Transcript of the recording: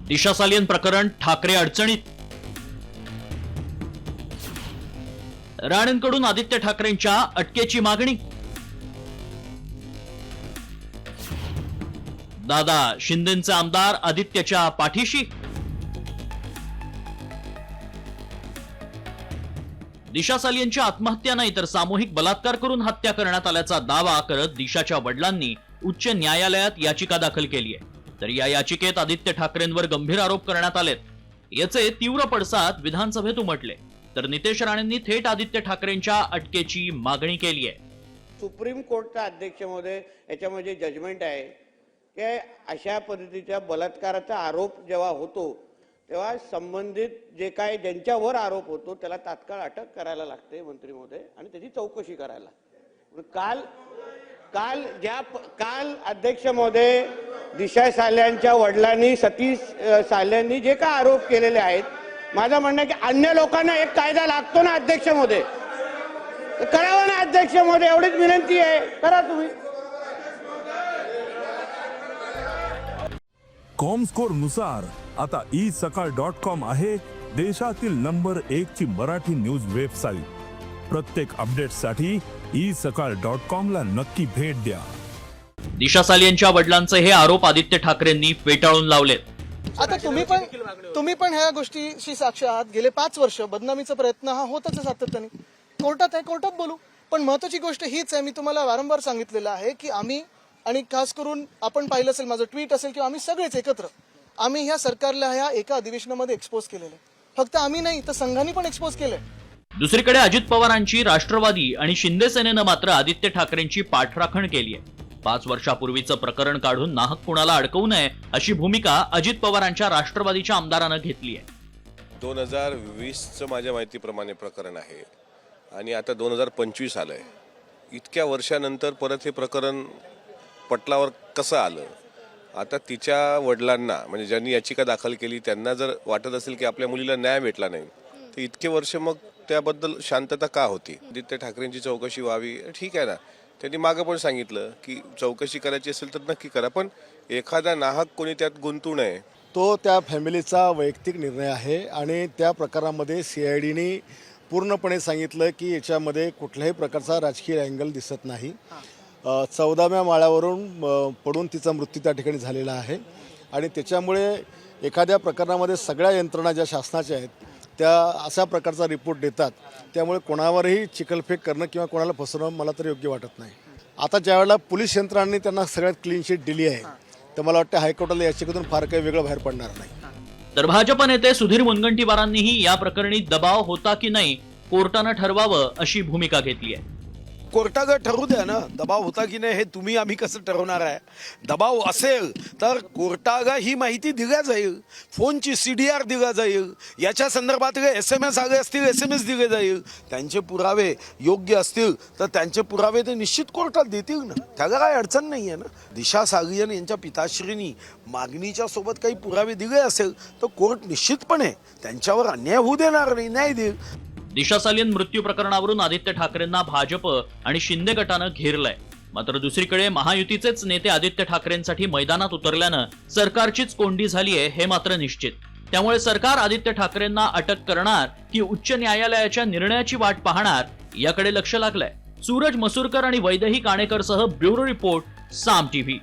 दिशा सालियन प्रकरण, ठाकरे अडचणीत. राणेंकडून आदित्य ठाकरेंच्या अटकेची मागणी. दादा शिंदेंचे आमदार आदित्यच्या पाठीशी. दिशा सालियनची आत्महत्या नाही तर सामूहिक बलात्कार करून हत्या करण्यात आल्याचा दावा करत दिशाच्या वडिलांनी उच्च न्यायालयात याचिका दाखल केली आहे. तर या याचिकेत आदित्य ठाकरेंवर गंभीर आरोप करण्यात आलेत. याचे तीव्र पडसाद विधानसभेत उमटले. तर नितेश राणेंनी थेट आदित्य ठाकरेंच्या अटकेची मागणी केली आहे. सुप्रीम कोर्टचा अध्यक्षमध्ये याच्यामध्ये जजमेंट आहे की अशा पद्धतीच्या बलात्काराचा आरोप जेव्हा होतो तेव्हा संबंधित जे काय ज्यांच्यावर आरोप होतो त्याला तात्काळ अटक करायला लागते मंत्री महोदय, आणि त्याची चौकशी करायला. काल अध्यक्ष महोदय दिशा सालियनच्या वडिलांनी सतीश सालियननी जे काय आरोप केलेले आहेत, माझं म्हणणं की अन्य लोकांना एक कायदा लागतो ना अध्यक्ष महोदय, करावा ना अध्यक्ष महोदय, एवढीच विनंती आहे, करा तुम्ही. कॉमस्कोर नुसार आता isakal.com आहे देशातील नंबर 1 ची मराठी न्यूज वेबसाईट. प्रत्येक अपडेटसाठी isakal.com ला नक्की भेट द्या. दिशा सालियनच्या वडिलांचे हे आरोप आदित्य ठाकरेंनी फेटाळून लावलेत. आता तुम्ही पण ह्या गोष्टीशी साक्ष आहात. गेले 5 वर्ष बदनामीचा प्रयत्न हा होतच आहे सातत्याने. कोर्टात आहे, कोर्टात बोलू. पण महत्वाची गोष्ट हीच आहे, मी तुम्हाला वारंवार सांगितलेलं आहे की आम्ही, आणि खास करून आपण पाहिलं असेल माझं ट्विट असेल किंवा आम्ही सगळेच एकत्र आम्ही ह्या सरकारला ह्या एका अधिवेशनामध्ये एक्सपोज केलेलं आहे. फक्त आम्ही नाही तर संघाने पण एक्सपोज केलंय. दुसरीकडे अजित पवारांची राष्ट्रवादी आणि शिंदे सेनेनं मात्र आदित्य ठाकरेंची पाठराखण केली आहे. 5 वर्षापूर्वीचं प्रकरण काढून नाहक कुणाला अडकवू नये अशी भूमिका अजित पवारांच्या राष्ट्रवादीच्या आमदारानं घेतली आहे. 2020चं माझ्या माहितीप्रमाणे प्रकरण आहे आणि आता 2025 आलंय. इतक्या वर्षानंतर परत हे प्रकरण पटलावर कसं आलं? आता तिच्या वडिलांना, म्हणजे ज्यांनी याचिका दाखल केली, त्यांना जर वाटत असेल की आपल्या मुलीला न्याय भेटला नाही तर इतके वर्ष मग त्याबद्दल शांतता का होती? आदित्य ठाकरेंची चौकशी व्हावी, ठीक आहे ना. त्यांनी मागं पण सांगितलं की चौकशी करायची असेल तर नक्की करा, पण एखादा नाहक कोणी त्यात गुंतू नये. तो त्या फॅमिलीचा वैयक्तिक निर्णय आहे आणि त्या प्रकारामध्ये CIDने पूर्णपणे सांगितलं की याच्यामध्ये कुठल्याही प्रकारचा राजकीय अँगल दिसत नाही. 14व्या माळ्यावरून पडून तिचा मृत्यू त्या ठिकाणी झालेला आहे आणि त्याच्यामुळे एखाद्या प्रकरणामध्ये सगळ्या यंत्रणा ज्या शासनाच्या आहेत त्या अशा प्रकारचा रिपोर्ट देतात. त्यामुळे कोणावरही चिखलफेक करणं किंवा कोणाला फसवणं मला तर योग्य वाटत नाही. आता ज्यावेळेला पोलीस यंत्रणांनी त्यांना सगळ्यात क्लीन शीट दिली आहे तर मला वाटतं हायकोर्टाला याचिकेतून फार काही वेगळं बाहेर पडणार नाही. तर भाजप नेते सुधीर मुनगंटीवारांनीही या प्रकरणी दबाव होता की नाही कोर्टानं ठरवावं अशी भूमिका घेतली आहे. कोर्टाकडे ठरवू द्या ना, दबाव होता की नाही हे तुम्ही आम्ही कसं ठरवणार आहे? दबाव असेल तर कोर्टाला ही माहिती दिल्या जाईल, फोनची CDR दिला जाईल, याच्या संदर्भात SMS आले असतील SMS दिले जाईल. त्यांचे पुरावे योग्य असतील तर त्यांचे पुरावे ते निश्चित कोर्टात देतील ना, त्याला काही अडचण नाही आहे ना. दिशा सालियन यांच्या पिताश्रींनी मागणीच्या सोबत काही पुरावे दिले असेल तर कोर्ट निश्चितपणे त्यांच्यावर अन्याय होऊ देणार नाही, न्याय देईल. दिशा सालियन मृत्यू प्रकरणावरून आदित्य ठाकरेंना भाजप आणि शिंदे गटानं घेरलंय. मात्र दुसरीकडे महायुतीचेच नेते आदित्य ठाकरेंसाठी मैदानात उतरल्यानं सरकारचीच कोंडी झालीय हे मात्र निश्चित. त्यामुळे सरकार आदित्य ठाकरेंना अटक करणार की उच्च न्यायालयाच्या निर्णयाची वाट पाहणार याकडे लक्ष लागलंय. सूरज मसूरकर आणि वैदेही काणेकरसह ब्युरो रिपोर्ट, साम TV.